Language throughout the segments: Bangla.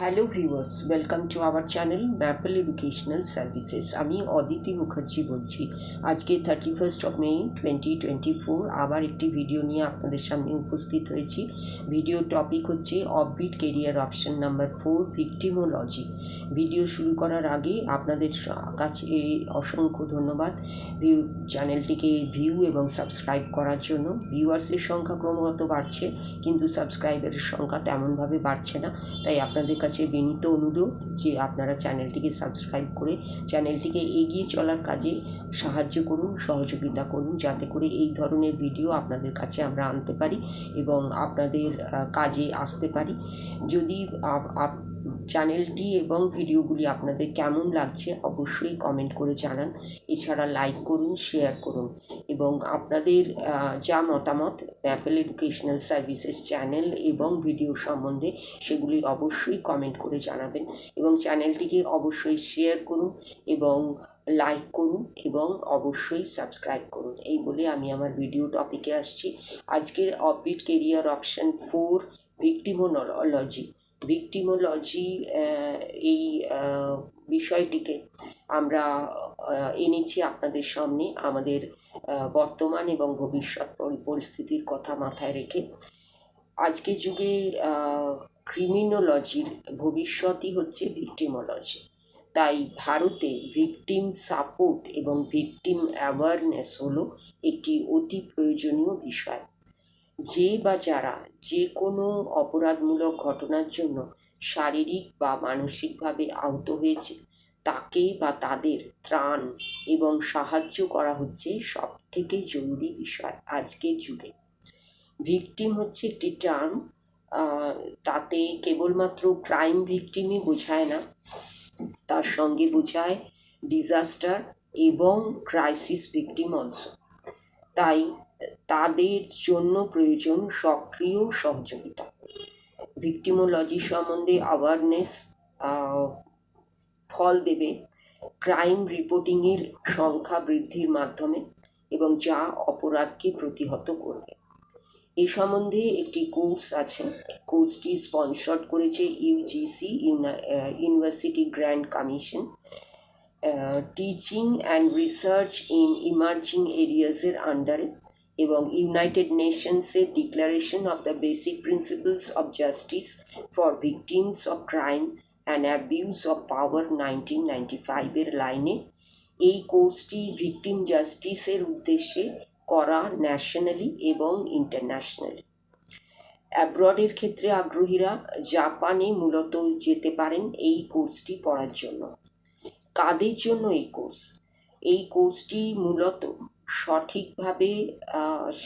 Hello viewers, welcome to our channel maple educational services. আমি অদিতি মুখার্জি বলছি। আজকে 31 মে 2024 আবার একটি ভিডিও নিয়ে আপনাদের সামনে উপস্থিত হয়েছি। ভিডিও টপিক হচ্ছে offbeat career option number 4 victimology. Video শুরু করার আগে আপনাদের কাছে অসংখ্য ধন্যবাদ চ্যানেলটিকে ভিউ এবং সাবস্ক্রাইব করার জন্য। ভিউয়ার্সের সংখ্যা ক্রমাগত বাড়ছে, কিন্তু সাবস্ক্রাইবারের সংখ্যা তেমনভাবে বাড়ছে না। তাই আপনাদের কাছে বিনীত অনুরোধ যে আপনারা চ্যানেলটিকে সাবস্ক্রাইব করে চ্যানেলটিকে এগিয়ে চলার কাজে সাহায্য করুন, সহযোগিতা করুন, যাতে করে এই ধরনের ভিডিও আপনাদের কাছে আমরা আনতে পারি এবং আপনাদের কাজে আসতে পারি। যদি চ্যানেলটি এবং ভিডিওগুলি আপনাদের কেমন লাগছে অবশ্যই কমেন্ট করে জানান। এছাড়া লাইক করুন, শেয়ার করুন এবং আপনাদের যা মতামত ম্যাপল এডুকেশনাল সার্ভিসেস চ্যানেল এবং ভিডিও সম্বন্ধে সেগুলি অবশ্যই কমেন্ট করে জানাবেন এবং চ্যানেলটিকে অবশ্যই শেয়ার করুন এবং লাইক করুন এবং অবশ্যই সাবস্ক্রাইব করুন। এই বলে আমি আমার ভিডিও টপিকে আসছি। আজকের অফবিট কেরিয়ার অপশন 4 ভিক্টিমোলজি। এই বিষয়টিকে আমরা এনেছি আপনাদের সামনে আমাদের বর্তমান এবং ভবিষ্যৎ পরিস্থিতির কথা মাথায় রেখে। আজকের যুগে ক্রিমিনোলজির ভবিষ্যৎই হচ্ছে ভিক্টিমোলজি। তাই ভারতে ভিকটিম সাপোর্ট এবং ভিকটিম অ্যাওয়ারনেস হলো একটি অতি প্রয়োজনীয় বিষয়। যে বা যারা যে কোনো অপরাধমূলক ঘটনার জন্য শারীরিক বা মানসিকভাবে আহত হয়েছে তাকে বা তাদের ত্রাণ এবং সাহায্য করা হচ্ছে সব থেকে জরুরি বিষয় আজকের যুগে। ভিকটিম হচ্ছে একটি টার্ম, তাতে কেবলমাত্র ক্রাইম ভিকটিমই বোঝায় না, তার সঙ্গে বোঝায় ডিজাস্টার এবং ক্রাইসিস ভিকটিম অলসো। তাই তাদের জন্য প্রয়োজন সক্রিয় সহযোগিতা। ভিক্টিমোলজি সম্বন্ধে অ্যাওয়ারনেস ফল দেবে ক্রাইম রিপোর্টিংয়ের সংখ্যা বৃদ্ধির মাধ্যমে এবং যা অপরাধকে প্রতিহত করবে। এ সম্বন্ধে একটি কোর্স আছে। কোর্সটি স্পন্সর্ড করেছে UGC, university grant commission, teaching and research in emerging এরিয়াসের আন্ডারে এবং ইউনাইটেড নেশনসের declaration of the basic principles of justice for victims of crime and abuse of power 1995 লাইনে এই কোর্সটি ভিকটিম জাস্টিসের উদ্দেশ্যে করা ন্যাশনালি এবং ইন্টারন্যাশনালি। অ্যাব্রডের ক্ষেত্রে আগ্রহীরা জাপানে মূলত যেতে পারেন এই কোর্সটি পড়ার জন্য। কাদের জন্য এই কোর্স? এই কোর্সটি মূলত সঠিকভাবে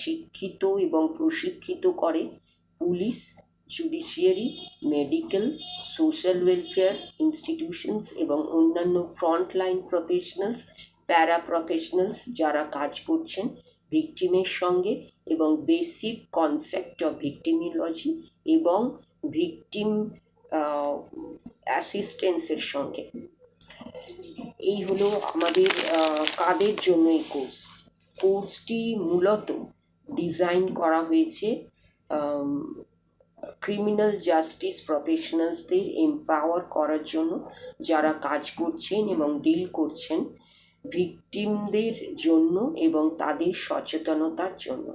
শিক্ষিত এবং প্রশিক্ষিত করে police, judiciary, medical, social welfare institutions এবং অন্যান্য ফ্রন্টলাইন প্রফেশনালস, প্যারা প্রফেশনালস যারা কাজ করছেন ভিকটিমের সঙ্গে এবং বেসিক কনসেপ্ট অফ ভিকটিমোলজি এবং ভিকটিম অ্যাসিস্ট্যান্সের সঙ্গে। এই হলো আমাদের কাদের জন্য এই কোর্সটি মূলত ডিজাইন করা হয়েছে ক্রিমিনাল জাস্টিস প্রফেশনালসদের এম্পাওয়ার করার জন্য, যারা কাজ করছেন এবং ডিল করছেন ভিকটিমদের জন্য এবং তাদের সচেতনতার জন্য।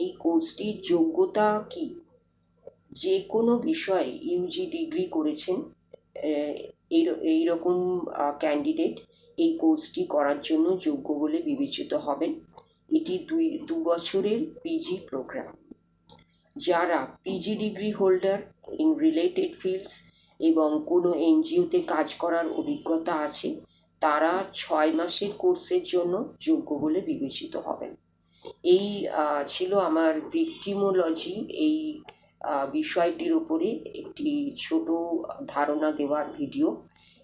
এই কোর্সটির যোগ্যতা কি? যে কোনো বিষয়ে ইউজি ডিগ্রি করেছেন এইরকম ক্যান্ডিডেট এই কোর্সটি করার জন্য যোগ্য বলে বিবেচিত হবেন। এটি 2 বছরের পিজি প্রোগ্রাম। যারা PG degree holder in related fields এবং কোনো এনজিওতে কাজ করার অভিজ্ঞতা আছে তারা 6 মাসের কোর্সের জন্য যোগ্য বলে বিবেচিত হবেন। এই ছিল আমার ভিকটিমোলজি এই বিষয়টির ওপরে একটি ছোট ধারণা দেওয়ার ভিডিও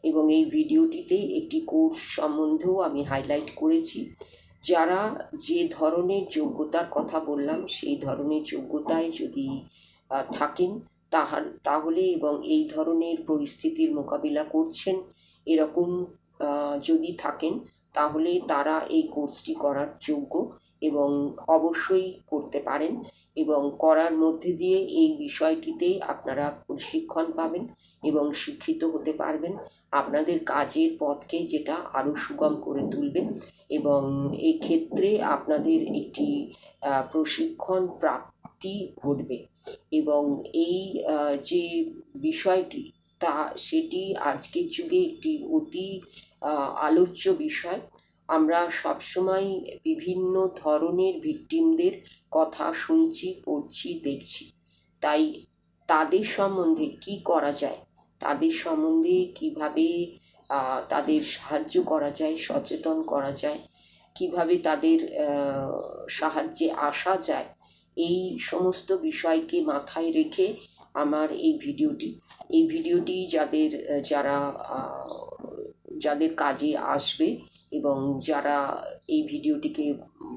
এবং এই ভিডিওটিতে একটি কোর্স সম্বন্ধেও আমি হাইলাইট করেছি। যারা যে ধরনের যোগ্যতার কথা বললাম সেই ধরনের যোগ্যতায় যদি থাকেন তাহলে এবং এই ধরনের পরিস্থিতির মোকাবিলা করছেন এরকম যদি থাকেন তাহলে তারা এই কোর্সটি করার যোগ্য এবং অবশ্যই করতে পারেন। এবং করার মধ্যে দিয়ে এই বিষয়টিতে আপনারা প্রশিক্ষণ পাবেন এবং শিক্ষিত হতে পারবেন, আপনাদের কাজের পথকে যেটা আরও সুগম করে তুলবে এবং এই ক্ষেত্রে আপনাদের একটি প্রশিক্ষণ প্রাপ্তি ঘটবে এবং এই যে বিষয়টি সেটি আজকের যুগে একটি অতি আলোচ্য বিষয়। আমরা সবসময় বিভিন্ন ধরনের ভিকটিমদের কথা শুনছি, পড়ছি, দেখছি। তাই তাদের সম্বন্ধে কি করা যায়, তাদের সম্বন্ধে কিভাবে তাদের সাহায্য করা যায়, সচেতন করা যায়, কিভাবে তাদের সাহায্যে আসা যায়, এই সমস্ত বিষয়কে মাথায় রেখে আমার এই ভিডিওটি যাদের কাজে আসবে এবং যারা এই ভিডিওটিকে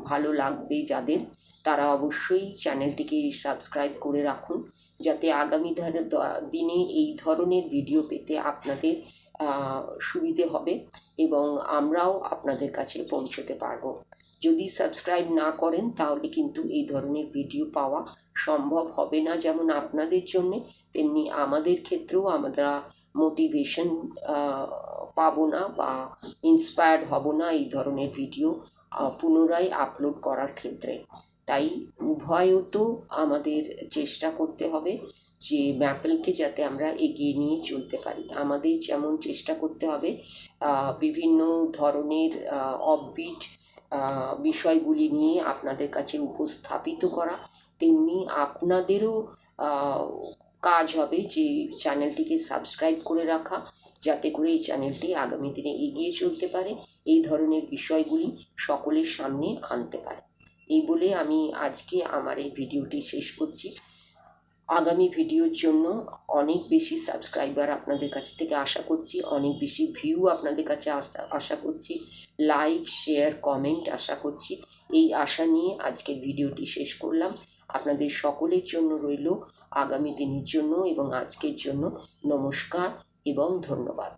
ভালো লাগবে যাদের, তারা অবশ্যই চ্যানেলটিকে সাবস্ক্রাইব করে রাখুন, যাতে আগামী দিনে এই ধরনের ভিডিও পেতে আপনাদের সুবিধে হবে এবং আমরাও আপনাদের কাছে পৌঁছতে পারবো। যদি সাবস্ক্রাইব না করেন তাহলে কিন্তু এই ধরনের ভিডিও পাওয়া সম্ভব হবে না, যেমন আপনাদের জন্যে তেমনি আমাদের ক্ষেত্রেও আমরা মোটিভেশন পাবো না বা ইন্সপায়ার্ড হব না এই ধরনের ভিডিও পুনরায় আপলোড করার ক্ষেত্রে। তাই উভয়ত আমাদের চেষ্টা করতে হবে যে ম্যাপেলকে যাতে আমরা এগিয়ে নিয়ে চলতে পারি। আমাদের যেমন চেষ্টা করতে হবে বিভিন্ন ধরনের অফবিট বিষয়গুলি নিয়ে আপনাদের কাছে উপস্থাপিত করা, তেমনি আপনাদেরও কাজ হবে যে চ্যানেলটিকে সাবস্ক্রাইব করে রাখা, যাতে করে এই চ্যানেলটি আগামী দিনে এগিয়ে চলতে পারে, এই ধরনের বিষয়গুলি সকলের সামনে আনতে পারে। এই বলে আমি আজকে আমার এই ভিডিওটি শেষ করছি। আগামী ভিডিওর জন্য অনেক বেশি সাবস্ক্রাইবার আপনাদের কাছ থেকে আশা করছি, অনেক বেশি ভিউ আপনাদের কাছে আশা করছি, লাইক, শেয়ার, কমেন্ট আশা করছি। এই আশা নিয়ে আজকের ভিডিওটি শেষ করলাম। আপনাদের সকলের জন্য রইল আগামী দিনের জন্য এবং আজকের জন্য নমস্কার এবং ধন্যবাদ।